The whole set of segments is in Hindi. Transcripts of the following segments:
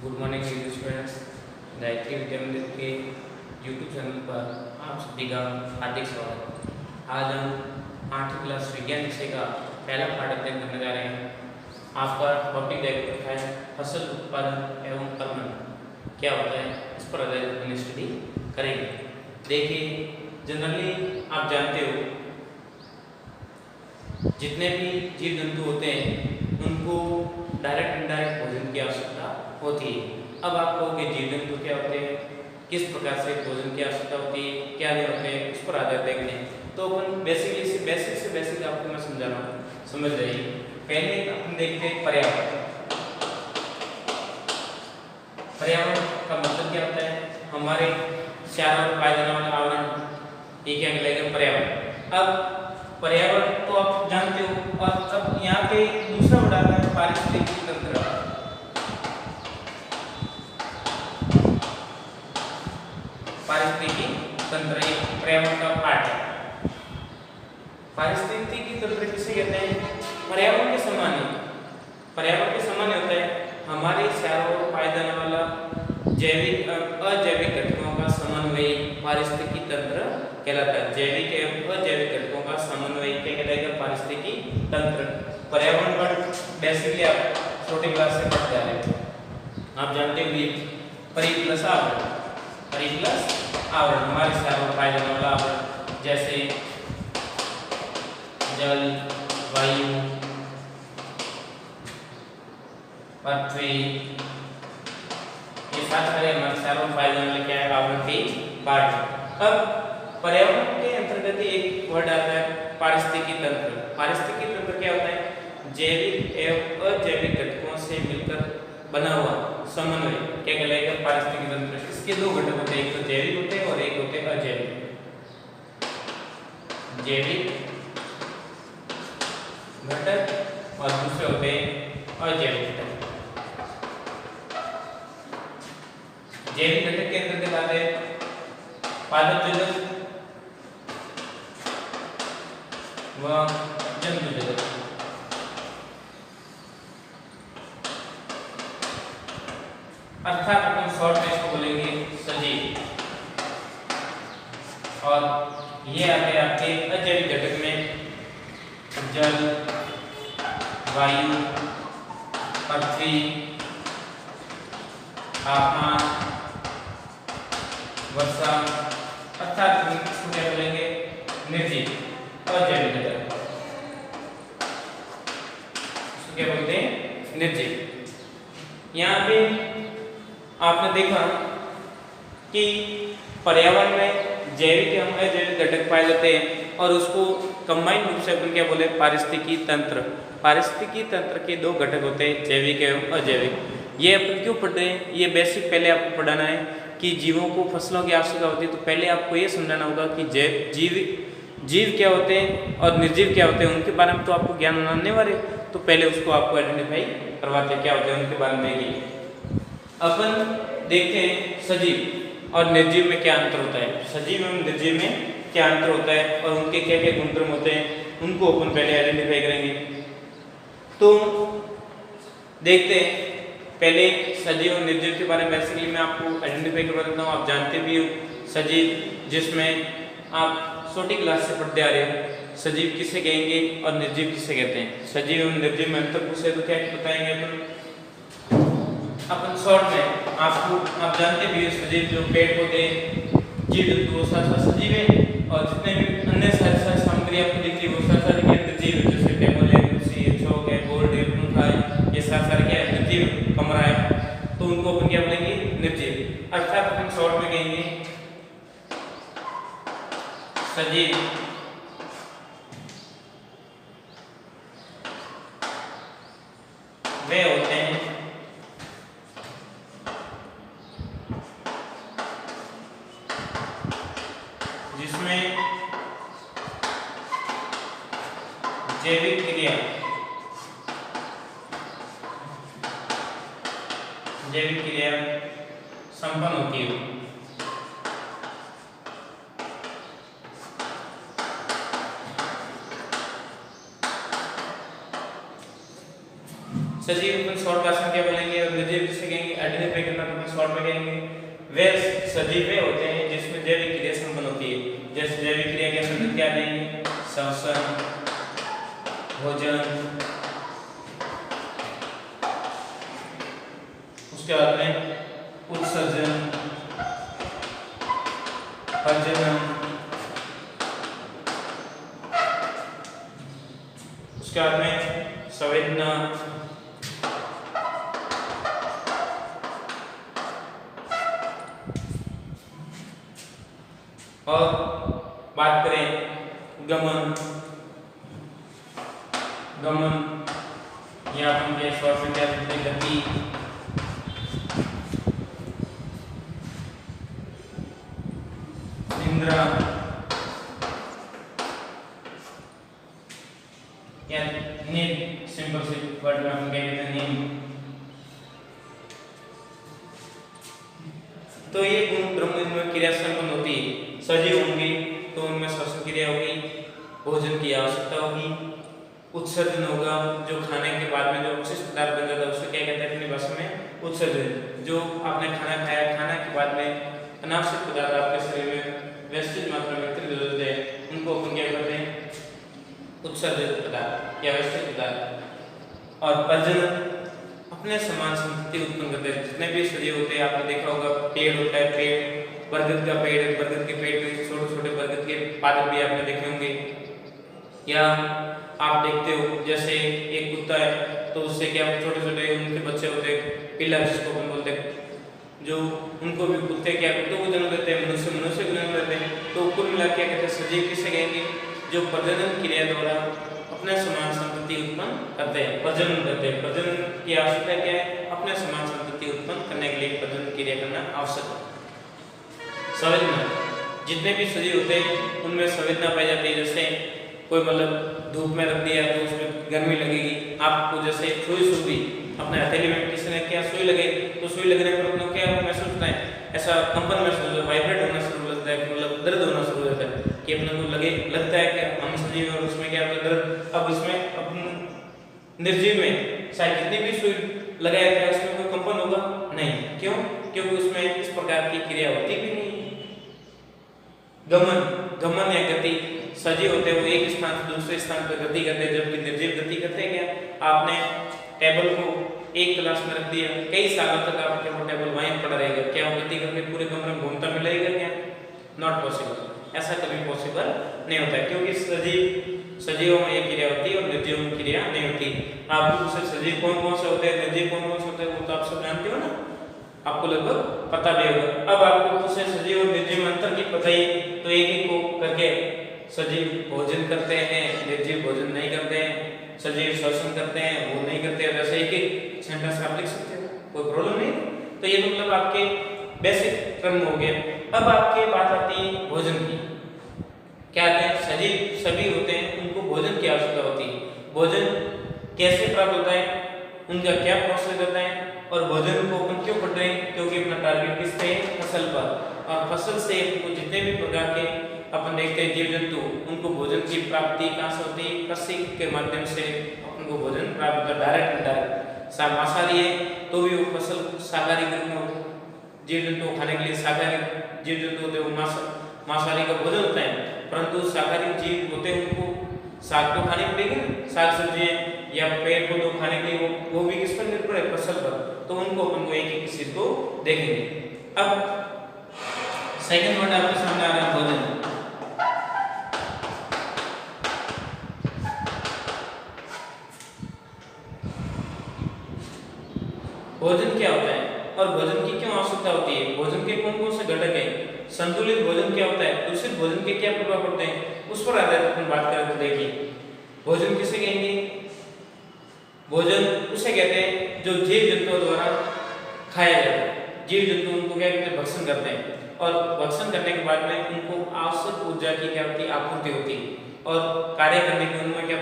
Good morning students. Gayatri Vidya Mandir के यूट्यूब चैनल पर आप सभी का हार्दिक स्वागत। आज हम 8वीं क्लास विज्ञान विषय का पहला पाठ अध्ययन करने जा रहे हैं। आपका टॉपिक देखा है फसल उत्पादन एवं कर्मण क्या होता है, इस पर आधारित अपनी स्टडी करेंगे। देखिए, जनरली आप जानते हो जितने भी जीव जंतु होते हैं उनको डायरेक्ट इनडायरेक्ट भोजन की आवश्यकता होती है। अब आप कहोगे जीव जंतु क्या होते हैं, किस प्रकार से भोजन की आवश्यकता होती है, क्या नहीं होते हैं, उस पर आधार देखते हैं। तो अपन बेसिक से बेसिक आपको मैं समझा रहा हूँ, समझ जाइए। पहले अपन देखते हैं पर्यावरण। पर्यावरण का मतलब क्या होता है, हमारे चारों ओर पाए जाने वाला आवरण, ये क्या कहलाएगा, पर्यावरण। अब पर्यावरण तो आप जानते हो, और अब यहाँ पे दूसरा वर्ड आता है पारिस्थितिकी तंत्र। पारिस्थितिकी तंत्र ये पर्यावरण का पार्ट है। पारिस्थितिकी तंत्र किसे कहते हैं, पर्यावरण के समान है। पर्यावरण के समान होता है हमारे चारों ओर पाए जाने वाला जैविक अजैविक घटकों का समन्वय पारिस्थितिकी तंत्र कहलाता है। जैविक एवं अजैविक घटकों का समन्वय क्या कहलाएगा, पारिस्थितिकी तंत्र। पर्यावरण पर बेसिकली आप छोटे क्लास से पढ़ते आ रहे हो, आप जानते हुए परि प्लस आवरण। परि प्लस आवरण हमारे चारों ओर पाए जाने वाला आवरण, जैसे जल, वायु, पृथ्वी, ये सारे हमारे चारों ओर पाए जाने वाले क्या है, आवरण के पार्ट। अब पर्यावरण के अंतर्गत एक वर्ड आता है पारिस्थितिकी तंत्र। पारिस्थितिकी तंत्र क्या होता है, जैविक एवं अजैविक घटकों से मिलकर बना हुआ समन्वय क्या कहलाएगा, पारिस्थितिकी तंत्र। इसके दो घटक होते हैं, एक तो जैविक होते हैं और एक होते हैं अजैविक। जैविक घटक और दूसरे होते हैं अजैविक घटक। जैविक घटक के अंतर्गत आते हैं पादप जगत व जंतु जगत। अर्थात अपन शॉर्ट में इसको बोलेंगे सजीव। और ये आते हैं आपके अजैविक घटक में जल, वायु, पृथ्वी, तापमान, वर्षा। अर्थात इसको क्या बोलेंगे, निर्जीव अजैविक घटक। इसको क्या बोलते हैं, निर्जीव। यहाँ पे आपने देखा कि पर्यावरण में जैविक एवं अजैविक घटक पाए जाते हैं और उसको कंबाइंड रूप से अपन क्या बोले, पारिस्थितिकी तंत्र। पारिस्थितिकी तंत्र के दो घटक होते हैं, जैविक एवं अजैविक। ये अपन क्यों पढ़ रहे हैं, ये बेसिक पहले आपको पढ़ाना है कि जीवों को फसलों की आवश्यकता होती है। तो पहले आपको ये समझाना होगा कि जीव क्या होते हैं और निर्जीव क्या होते हैं, उनके बारे में तो आपको ज्ञान होने वाले। तो पहले उसको आपको आइडेंटिफाई करवाते क्या होते हैं, उनके बारे में ही अपन देखते हैं। सजीव और निर्जीव में क्या अंतर होता है, सजीव एवं निर्जीव में क्या अंतर होता है और उनके क्या क्या गुणधर्म होते हैं, उनको अपन पहले आइडेंटिफाई करेंगे। तो देखते हैं पहले सजीव और निर्जीव के बारे में। बेसिकली मैं आपको आइडेंटिफाई करवा देता हूँ, आप जानते भी हो। सजीव जिसमें आप छोटी क्लास से पढ़ते आ रहे हो, सजीव किसे कहेंगे और निर्जीव किसे कहते हैं। सजीव एवं निर्जीव में अंतर पूछे तो क्या बताएंगे अपन शॉर्ट में। आप जानते भी हो सजीव जो पेड़ पौधे जीव जंतु वो सारे सजीव है, और जितने भी अन्य सारी सामग्री आपको दिख रही है वो सारे निर्जीव है, जैसे टेबल है, कुर्सी है, चौक है, बोर्ड है, पंखा है, ये सारे क्या है, निर्जीव। कमरा है, तो उनको अपन क्या बोलेंगे, निर्जीव। अर्थात अपन शॉर्ट में कहेंगे सजीव वे होते हैं जिसमें जैविक क्रिया संपन्न होती है। सजीव अपन शॉर्ट भाषा में क्या बोलेंगे और निर्जीव जिसे कहेंगे आइडेंटिफाई करना तो अपन शॉर्ट में कहेंगे। वे सजीव वे होते हैं जिसमें जैविक क्रिया संपन्न होती है। जैसे जैविक क्रिया के संबंध क्या देंगे? श्वसन, भोजन, उसके बाद में उत्सर्जन, प्रजनन, उसके बाद में संवेदना, और बात करें गमन, या अपन के शॉर्ट में क्या बोलते हैं? गति, निद्रा, या नींद, सिंपल सी वर्ड में हम क्या कहते हैं? नींद। तो ये गुण ब्रह्म में क्रिया संपन्न होती है। सजीव होंगे तो उनमें श्वसन क्रिया होगी, भोजन की आवश्यकता होगी, उत्सर्जन होगा, जो खाने के बाद में जो अवशिष्ट पदार्थ बन जाता है उसे क्या कहते हैं अपनी भाषा में? उत्सर्जन। जो आपने खाना खाया, खाना के बाद में अनावश्यक पदार्थ आपके शरीर में व्यवस्थित मात्रा में वितरित हो जाते हैं, उनको अपन क्या कहते हैं? उत्सर्जित पदार्थ या व्यवस्थित पदार्थ। और प्रजनन अपने समान संतति उत्पन्न करते हैं। जितने भी सजीव होते हैं आपने देखा होगा, पेड़ होता है, पेड़ बरगद का पेड़, बरगद के पेड़ पे छोटे छोटे बरगद के पादप भी आपने देखे होंगे। या आप देखते हो जैसे एक कुत्ता है तो उससे क्या छोटे छोटे उनके बच्चे होते हैं, पिल्ला जिसको अपन बोलते हैं, जो उनको भी कुत्ते क्या कुत्तों को जन्म देते हैं, मनुष्य को जन्म देते हैं। तो कुल मिला क्या कहते हैं? सजीव किसे कहेंगे? जो प्रजनन क्रिया द्वारा अपने समान संतति उत्पन्न करते हैं, प्रजनन करते हैं। प्रजनन की आवश्यकता क्या है? अपने समान संतति उत्पन्न करने के लिए प्रजनन क्रिया करना आवश्यक है। संवेदना, जितने भी सजीव होते हैं उनमें संवेदना पाई जाती है। जैसे कोई मतलब धूप में रख दिया तो उसमें गर्मी लगेगी, आपको जैसे सुई सूंघी अपने हथेली में, किसी ने क्या सुई लगे तो सुई लगने पर अपने क्या महसूस होता है? ऐसा कंपन महसूस होता है, वाइब्रेट होना शुरू होता है, मतलब दर्द होना शुरू होता है कि अपने को लगता है कि हम सजीव हैं और उसमें क्या होता है? दर्द। अब इसमें अपन निर्जीव में शायद जितनी भी सुई लगाया गया उसमें कोई कंपन होगा नहीं। क्यों? क्योंकि उसमें इस प्रकार की क्रिया होती भी नहीं। गमन या गति, सजीव होते हैं वो एक स्थान से दूसरे स्थान पर गति करते हैं, जबकि निर्जीव गति करते हैं क्या? आपने टेबल को एक क्लास में रख दिया, कई सालों तक आपके वो टेबल वहीं पड़ा रहेगा, क्या वो गति करके पूरे कमरे में घूमता मिलेगा क्या? Not possible. ऐसा कभी पॉसिबल नहीं होता है, क्योंकि सजीवों में ये क्रिया होती है और निर्जीव में क्रिया नहीं होती। आपको दूसरे सजीव कौन कौन से होते हैं, निर्जीव कौन कौन से होते हैं, वो तो आप सब जानते हो ना, आपको लगभग पता भी होगा। अब आपको दूसरे सजीव और निर्जीव में अंतर की पता ही, तो एक एक को करके सजीव भोजन करते हैं, निर्जीव भोजन नहीं करते हैं, सजीव श्वसन करते हैं, वो नहीं करते हैं। वैसे एक एक सेंटेंस आप लिख सकते हो, कोई प्रॉब्लम नहीं। तो ये मतलब आपके बेसिक क्रम हो गया। अब आपके बात आती है भोजन की। क्या कहते हैं? सजीव सभी होते हैं, उनको भोजन की आवश्यकता होती है। भोजन कैसे प्राप्त होता है, उनका क्या प्रोसेस होता है, और भोजन को अपन क्यों पढ़ रहे हैं? क्योंकि अपना टारगेट किस पे? फसल पर। और फसल से उनको जितने भी प्रकार के अपन देखते हैं जीव जंतु, उनको भोजन की प्राप्ति कहाँ से होती है? कृषि के माध्यम से अपन को भोजन प्राप्त होता है, डायरेक्ट इनडायरेक्ट। मांसाहारी है तो भी वो फसल शाकाहारी में, जीव जंतु खाने के लिए शाकाहारी जीव जंतु होते हैं, वो मांसाहारी का भोजन होता है। परंतु शाकाहारी जीव होते हैं, उनको साग तो खानी पड़ेगी, साग सब्जियां या पेड़ पौधों खाने के लिए वो भी किस पर निर्भर है? फसल पर। तो उनको अपन को एक एक चीज को देखेंगे। अब सेकंड वर्ड आपके सामने आ रहा है भोजन। भोजन क्या होता है और भोजन की क्यों आवश्यकता होती है? भोजन के कौन कौन से घटक हैं? संतुलित भोजन क्या होता है? दूषित भोजन के क्या प्रभाव पड़ते हैं? उस पर आधारित अपन बात करें तो देखिए, भोजन किसे कहेंगे? भोजन उसे कहते हैं जो जीव जंतुओं द्वारा खाया जाता है। जीव जंतु उनको क्या कहते हैं? भक्षण करते हैं, और भक्षण करने के बाद में उनको आवश्यक ऊर्जा की क्या होती है? आपूर्ति होती है, और कार्य करने की उनमें क्या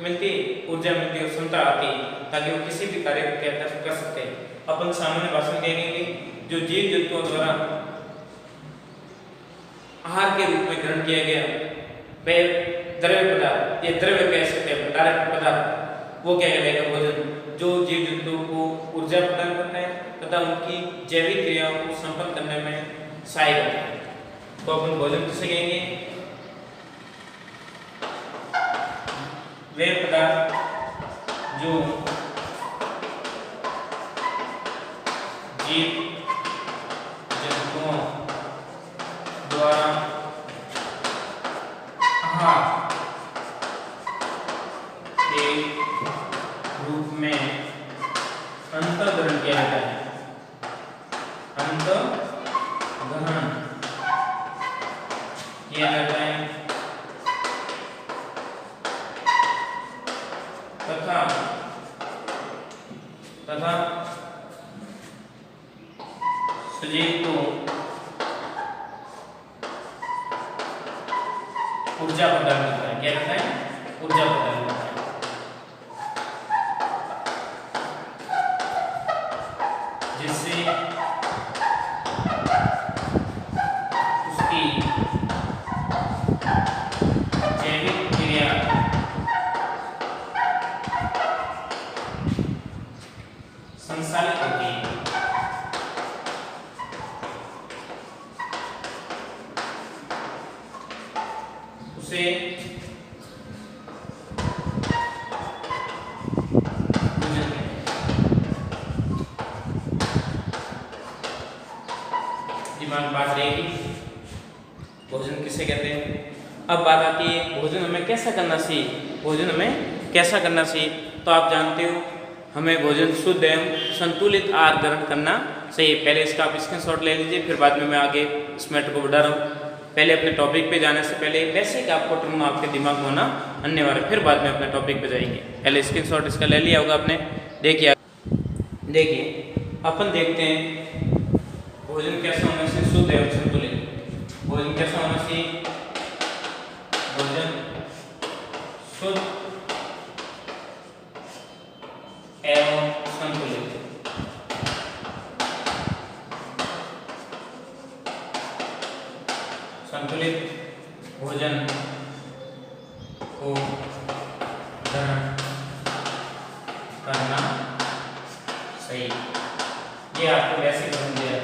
मिलती है? ऊर्जा मिलती है, क्षमता आती है, ताकि वो किसी भी कार्य को क्या कर सकते हैं। अपन सामान्य भाषा में कहेंगे जो जीव जंतुओं द्वारा आहार के रूप में ग्रहण किया गया वह द्रव्य पदार्थ, ये द्रव्य कह सकते हैं, डायरेक्ट पदार्थ, वो क्या कहलाएगा? भोजन। जो जीव जैविक क्रियाओं को संपन्न करने में सहायक होता है। तो अपन भोजन किसे कहेंगे? वे पदार्थ जो जीव जंतुओं द्वारा आहार के रूप में अंतर्ग्रहण किया जाता है। अंतर्ग्रहण किया जाता है तथा शरीर को ऊर्जा प्रदान करता है। क्या करता है? ऊर्जा प्रदान करता है, जिससे उसकी जैविक क्रिया संचालित होती है। उसे दिमाग बात रहेगी भोजन किसे कहते हैं। अब बात आती है भोजन हमें कैसा करना चाहिए। भोजन हमें कैसा करना चाहिए? तो आप जानते हो हमें भोजन शुद्ध एवं संतुलित आहार ग्रहण करना चाहिए। पहले इसका आप स्क्रीनशॉट ले लीजिए, फिर बाद में मैं आगे इस मैटर को बढ़ा रहा हूँ। पहले अपने टॉपिक पे जाने से पहले बेसिक आपको टर्म आपके दिमाग में होना अनिवार्य, फिर बाद में अपने टॉपिक पे जाएंगे। पहले स्क्रीनशॉट इसका ले लिया होगा आपने। देखिए अपन देखते हैं भोजन कैसा होना चाहिए शुद्ध एवं संतुलित। भोजन कैसा होना चाहिए? भोजन शुद्ध एवं संतुलित। संतुलित भोजन को ग्रहण करना सही। ये आपको वैसे समझ दिया है।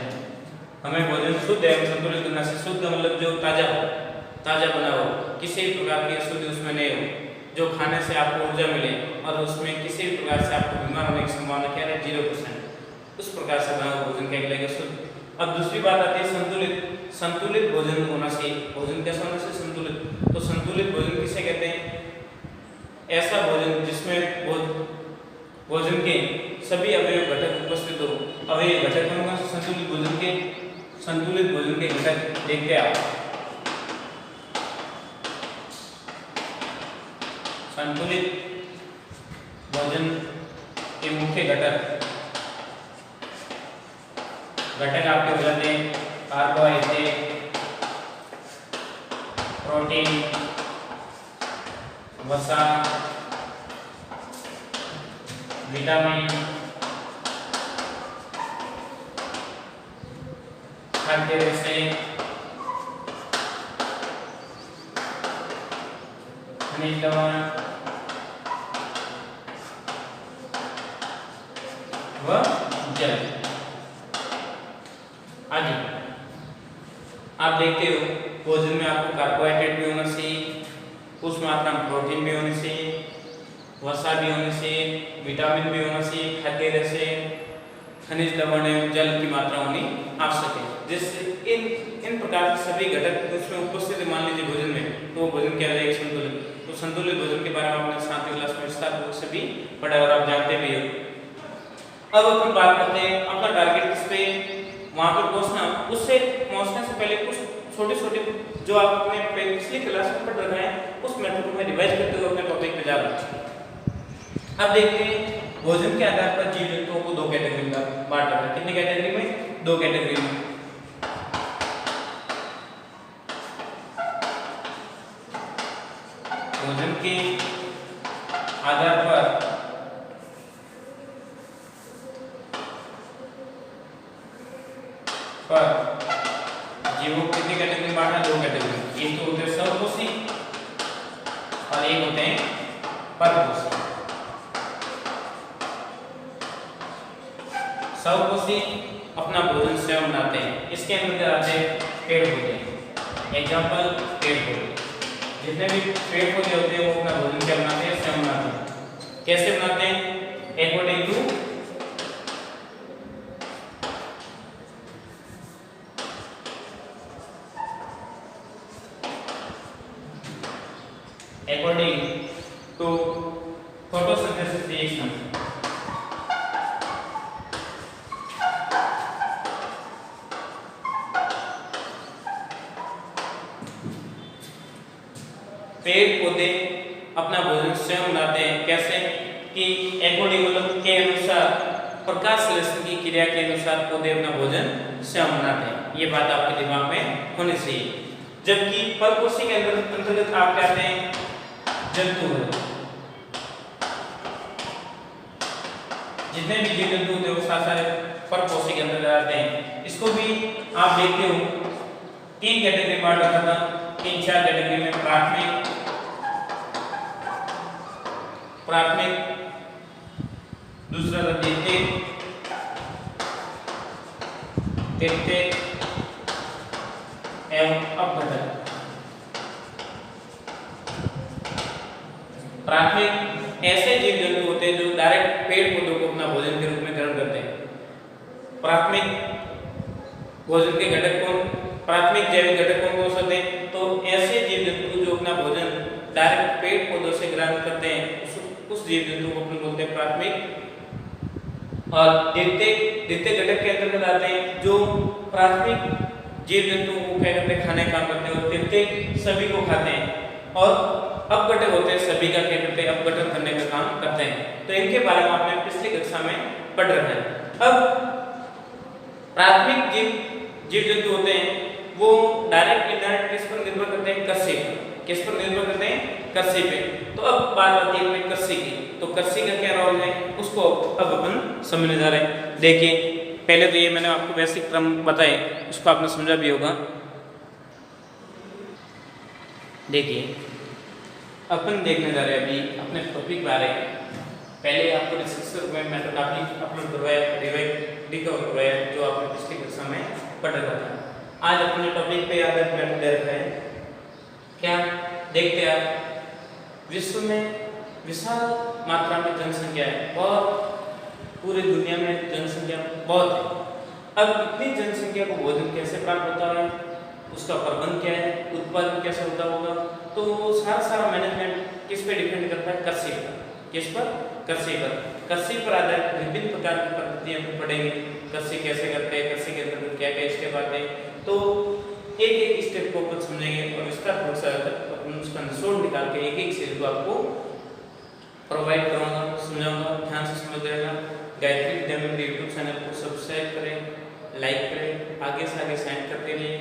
हमें भोजन शुद्ध एवं संतुलित करना चाहिए। शुद्ध मतलब जो ताजा बना हो, किसी भी प्रकार की अशुद्धि उसमें नहीं हो, जो खाने से आपको ऊर्जा मिले और उसमें किसी भी प्रकार से आपको बीमार होने की संभावना क्या है? 0%। उस प्रकार से बना हुआ भोजन क्या कहलाएगा? शुद्ध। अब दूसरी बात आती है संतुलित भोजन होना चाहिए। भोजन कैसा होना चाहिए? संतुलित। तो संतुलित भोजन किसे कहते हैं? ऐसा भोजन जिसमें भोजन के सभी अवयव घटक उपस्थित हो। अवयव घटक होगा संतुलित भोजन के घटक देखते हैं आप। संतुलित भोजन के मुख्य घटक आपके हो जाते हैं कार्बोहाइड्रेट, प्रोटीन, वसा, विटामिन, खाद्य रेशे, खनिज लवण व जल आदि। आप देखते हो भोजन में आपको कार्बोहाइड्रेट भी होना चाहिए, उस मात्रा में प्रोटीन भी होनी चाहिए, वसा भी होनी चाहिए, विटामिन भी होना चाहिए, खाद्य रेशे, खनिज लवण एवं जल की मात्रा होनी आवश्यक है। जिससे इन प्रकार के सभी घटक उसमें उपस्थित मान लीजिए भोजन में, तो भोजन क्या है? संतुलित। तो संतुलित भोजन के बारे में आपने 7वीं क्लास में विस्तार से भी पढ़ा और आप जानते भी हो। अब अपन बात करते हैं अपना टारगेट किस पे वहां पर पहुंचना। उससे पहुंचने से पहले कुछ छोटे जो आपने पिछली क्लास में पढ़ रखा है उस मेथड को मैं रिवाइज करते हुए अपने टॉपिक पे जा रहा हूं। अब देखते हैं भोजन के आधार पर जीव जंतुओं को 2 कैटेगरी में बांटा है। कितनी कैटेगरी में? 2 कैटेगरी में। भोजन के आधार पर जीवों को कितनी कैटेगरी में बांटा? 2 कैटेगरी। एक तो होते हैं सर्वपोषी और एक होते हैं परपोषी। स्वकोषी अपना भोजन स्वयं बनाते हैं। इसके अंदर आते हैं पेड़ पौधे। एग्जाम्पल पेड़ पौधे, जितने भी पेड़ पौधे होते हैं वो अपना भोजन क्या बनाते हैं? स्वयं बनाते हैं। कैसे बनाते हैं? According to photosynthesis reaction. पेड़ पौधे अपना भोजन स्वयं बनाते हैं। कैसे कि अकॉर्डिंग मतलब के अनुसार, प्रकाश संश्लेषण की क्रिया के अनुसार पौधे अपना भोजन स्वयं बनाते हैं। ये बात आपके दिमाग में होनी चाहिए। जबकि परपोषी के अंतर्गत आप कहते हैं जंतु है। जितने भी जीव जंतु होते हैं वो सारे परपोषी के अंतर्गत आते हैं। इसको भी आप देखते हो 3 कैटेगरी में बांटा था, 3-4 कैटेगरी में। प्राथमिक, दूसरा था द्वितीयक, तृतीयक एवं अपघटक। प्राथमिक ऐसे जीव जंतु होते हैं जो डायरेक्ट पेड़ पौधों को अपना भोजन के रूप में ग्रहण करते हैं। प्राथमिक भोजन के घटक कौन? प्राथमिक जैविक घटक कौन हो सकते हैं? तो ऐसे जीव जंतु जो अपना भोजन डायरेक्ट पेड़ पौधों से ग्रहण करते हैं उस जीव जंतु को अपन बोलते हैं प्राथमिक। और द्वितीय घटक के अंतर्गत आते हैं जो प्राथमिक जीव जंतु को क्या करते हैं? खाने का काम करते हैं। और तृतीय सभी को खाते हैं। और अपघटक होते हैं सभी का क्या करते हैं? अपघटन करने का काम करते हैं। तो इनके बारे में आपने पिछली कक्षा में पढ़ रखा है। अब प्राथमिक जीव जंतु होते हैं वो डायरेक्ट इनडायरेक्ट किस पर निर्भर करते हैं? कृषि पर। किस पर निर्भर करते हैं? कृषि पे। तो अब बात आती है अपने कृषि की। तो कृषि का क्या रोल है उसको अब अपन समझने जा रहे हैं। देखिए पहले तो ये मैंने आपको बेसिक क्रम बताए, उसको आपने समझा भी होगा। देखिए अपन देखने जा रहे हैं अभी अपने टॉपिक बारे में। पहले आपको डिस्कस में मैंने टॉपिक अपलोड करवाया, रिकवर करवाया जो आपने पिछली कक्षा में पढ़ रखा था। आज अपने टॉपिक पे आधारित मैंने दे रखा है। क्या देखते हैं आप? विश्व में विशाल मात्रा में जनसंख्या है और पूरी दुनिया में जनसंख्या बहुत है। अब इतनी जनसंख्या को भोजन कैसे प्राप्त होता है, उसका प्रबंध क्या है, उत्पादन कैसे होता होगा, तो सारा मैनेजमेंट किस पे डिपेंड करता है? कृषि पर। किस पर? कृषि पर। कृषि पर आधारित विभिन्न प्रकार की पद्धतियां हम पढ़ेंगे। कृषि कैसे करते हैं, कृषि के अंदर क्या क्या स्टेप आते हैं, तो एक स्टेप को अपन समझेंगे और इसका थोड़ा सा उसका निचोड़ निकाल के एक चीज को आपको प्रोवाइड करूंगा, समझाऊंगा। ध्यान से समझ लेना। गायत्री विद्या मंदिर यूट्यूब चैनल को सब्सक्राइब करें, लाइक करें, आगे से आगे सेंड करते रहिए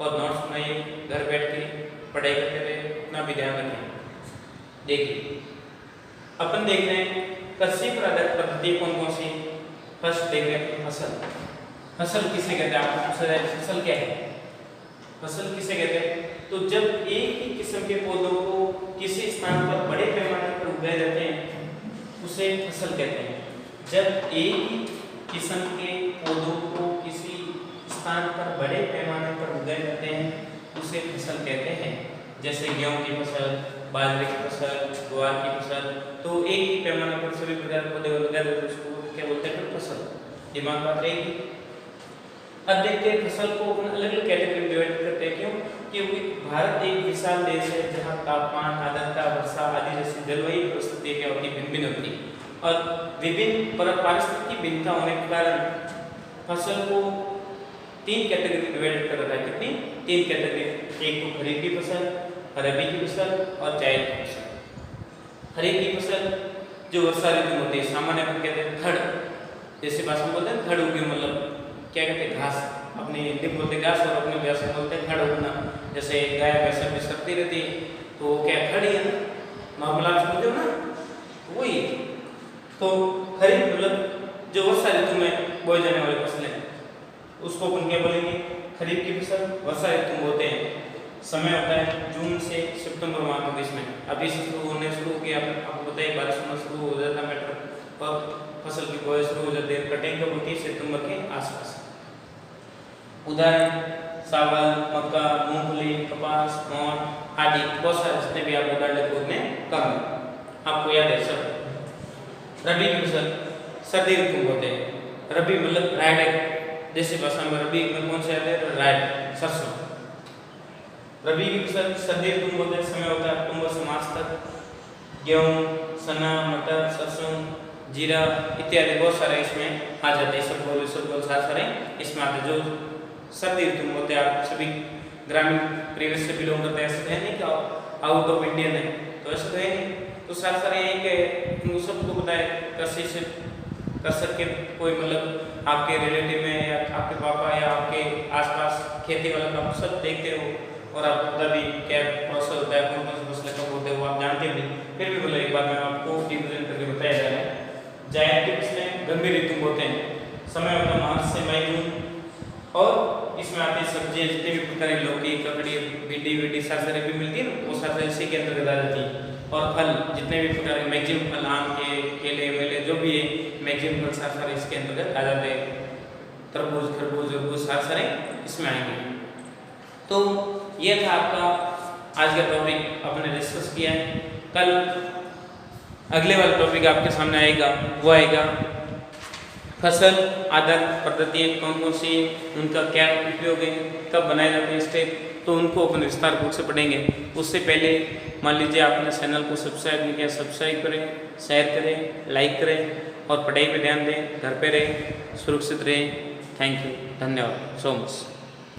और नोट्स बनाइए, घर बैठ के पढ़ाई करते रहिए, अपना भी ध्यान रखें। देखिए अपन देख रहे हैं कृषि पर आधारित पद्धति कौन कौन सी। फर्स्ट देख रहे हैं फसल। फसल किसे कहते हैं? आपको पूछा जाए फसल क्या है? फसल किसे कहते हैं? तो जब एक ही किस्म के पौधों को किसी स्थान पर बड़े पैमाने पर उगाए जाते हैं उसे फसल कहते हैं। जब एक ही किस्म के पौधों को किसी स्थान पर बड़े पैमाने पर उगाए जाते हैं उसे फसल कहते हैं। जैसे गेहूं की फसल, बाजरे की फसल, ज्वार की फसल, तो एक ही पैमाने पर सभी प्रकार के पौधे उगाए जाते हैं उसको क्या बोलते हैं? फसल। दिमाग बात रहेगी। अब देखते हैं फसल को अलग अलग कैटेगरी में डिवाइड करते हैं। क्यों? क्योंकि भारत एक विशाल देश है जहाँ तापमान, आर्द्रता, वर्षा आदि जैसी जलवायु परिस्थितियां क्या होती है? भिन्न होती है। और विभिन्न पारिस्थितिक भिन्नता होने के कारण फसल को 3 कैटेगरी में डिवाइड कर रखा है। कितनी? 3 कैटेगरी। एक तो खरीफ की फसल, रबी की फसल और जायद की फसल। खरीफ की फसल जो वर्षा ऋतु में होती है, सामान्य अपन कहते हैं खड़, जैसे भाषा में बोलते हैं खड़ उगे, मतलब क्या कहते हैं? घास। अपने हिंदी में बोलते हैं घास और अपने भाषा में बोलते हैं खड़ उगना। जैसे गाय भैंस में सकती रहती है तो क्या खड़ी है ना, नॉर्मल आप समझते हो ना, वही। तो खरीफ मतलब जो वर्षा ऋतु में बोई जाने वाली फसलें उसको अपन क्या बोलेंगे? खरीफ की फसल। वर्षा ऋतु में बोलते हैं, समय होता है जून से सितंबर माह के बीच में। अभी से शुरू होने शुरू किया आपको बताइए, बारिश होना शुरू हो जाता है, मटर पर फसल की बुआई शुरू हो जाती है। कटिंग कब होती है? सितंबर आसपास। उदाहरण चावल, मक्का, मूंगफली, कपास, मोठ आदि बहुत सारे जितने भी आप उदाहरण लेते उतने कम है। आपको याद है सब। रबी की फसल सर्दी ऋतु में होते हैं। रबी मतलब राइट, जैसे भाषा में रबी में कौन से आते हैं? राइट, सरसों। रबी की फसल सर्दी ऋतु में होते हैं, समय होता है अक्टूबर से मार्च तक। गेहूँ, चना, मटर, सरसों, जीरा इत्यादि बहुत सारे इसमें आ जाते हैं। सब सारे इसमें आते हैं जो सर्दी ऋतु में होते हैं। आप सभी ग्रामीण परिवेश से बिलोंग करते हैं, ऐसे है नहीं कि आउट ऑफ इंडियन है, तो ऐसा तो है नहीं। तो सारे यहीं के सबको पता है कृषि से कर सके कोई मतलब आपके रिलेटिव में या आपके पापा या आपके आसपास खेती वाला काम सब देखते हो और आप पता भी क्या प्रोसेस होता है, कौन कौन से फसलें कब होते हो आप जानते भी, फिर भी बोलो एक बार मैं आपको रिप्रेजेंट करके बताया जा रहा है। जायद की फसलें गंभीर ऋतु में होते हैं, समय होता है मार्च से मई जून, और इसमें आती सब्जियाँ जितनी भी प्रकार की लौकी, ककड़ी, भिंडी सारे भी मिलती है, वो सारे इसी के अंतर्गत आ जाती है। और फल जितने भी प्रकार के मैक्सिमम फल, आम के, केले वेले जो भी है मैक्सिमम फल सारे इसके अंतर्गत आ जाते हैं। तरबूज, खरबूज, तरबूज सारे इसमें आएंगे। तो ये था आपका आज का टॉपिक, आपने डिस्कस किया है। कल अगले वाला टॉपिक आपके सामने आएगा, वो आएगा फसल आधारित पद्धतियाँ कौन कौन सी, उनका क्या उपयोग है, कब बनाए जाते हैं स्टेप, तो उनको अपन विस्तार रूप से पढ़ेंगे। उससे पहले मान लीजिए आपने चैनल को सब्सक्राइब नहीं किया, सब्सक्राइब करें, शेयर करें, लाइक करें और पढ़ाई पे ध्यान दें, घर पे रहें, सुरक्षित रहें। थैंक यू, धन्यवाद सो मच।